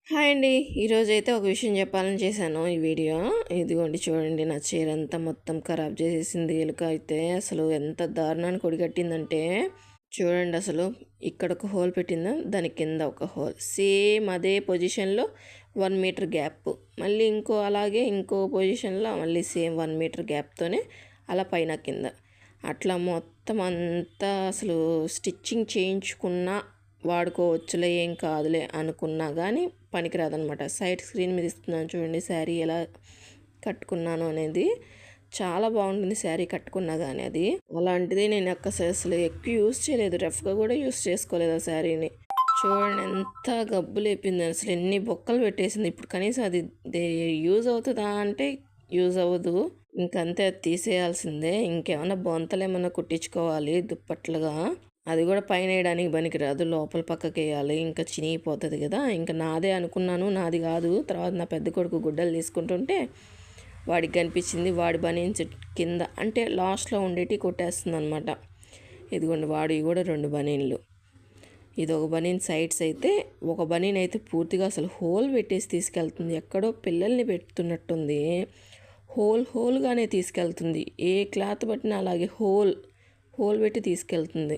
Hi అండి. ఈరోజైతే ఒక విషయం చెప్పాలని చేశాను ఈ వీడియో. ఇదిగోండి చూడండి, నా చీర అంతా మొత్తం ఖరాబ్ చేసేసింది ఎలుక. అయితే అసలు ఎంత దారుణానికి ఒడిగట్టిందంటే చూడండి, అసలు ఇక్కడ ఒక హోల్ పెట్టిందా, దాని కింద ఒక హోల్, సేమ్ అదే పొజిషన్లో 1 మీటర్ గ్యాప్, మళ్ళీ అలాగే ఇంకో పొజిషన్లో మళ్ళీ సేమ్ 1 మీటర్ గ్యాప్తోనే అలా పైన కింద అట్లా మొత్తం అంతా అసలు స్టిచ్చింగ్ చేయించుకున్న వాడుకోవచ్చులే, ఏం కాదులే అనుకున్నా కానీ పనికిరాదనమాట. సైడ్ స్క్రీన్ మీద ఇస్తున్నాను చూడండి శారీ ఎలా కట్టుకున్నాను అనేది. చాలా బాగుంటుంది శారీ కట్టుకున్నా కానీ. అది అలాంటిది నేను అసలు ఎక్కువ యూస్ చేయలేదు, రఫ్గా కూడా యూస్ చేసుకోలేదు ఆ శారీని. చూడండి ఎంత గబ్బు లేపింది, అసలు ఎన్ని బొక్కలు పెట్టేసింది. ఇప్పుడు కనీసం అది యూజ్ అవుతుందా అంటే యూజ్ అవ్వదు, ఇంకంతే, అది తీసేయాల్సిందే. ఇంకేమన్నా బొంతలు ఏమన్నా కుట్టించుకోవాలి దుప్పట్లుగా, అది కూడా పైన వేయడానికి పనికిరాదు, లోపల పక్కకి వేయాలి, ఇంకా చినిగిపోతుంది కదా. ఇంకా నాదే అనుకున్నాను, నాది కాదు. తర్వాత నా పెద్ద కొడుకు గుడ్డలు తీసుకుంటుంటే వాడికి కనిపించింది, వాడి బనీన్స్ కింద అంటే లాస్ట్లో ఉండేటి కొట్టేస్తుంది అనమాట. ఇదిగోండి వాడి కూడా 2 బనీన్లు. ఇది ఒక బనీన్ సైడ్స్ అయితే, ఒక బనీన్ అయితే పూర్తిగా అసలు హోల్ పెట్టేసి తీసుకెళ్తుంది. ఎక్కడో పిల్లల్ని పెడుతున్నట్టుంది, హోల్గానే తీసుకెళ్తుంది. ఏ క్లాత్ పట్టినా అలాగే హోల్ పెట్టి తీసుకెళ్తుంది.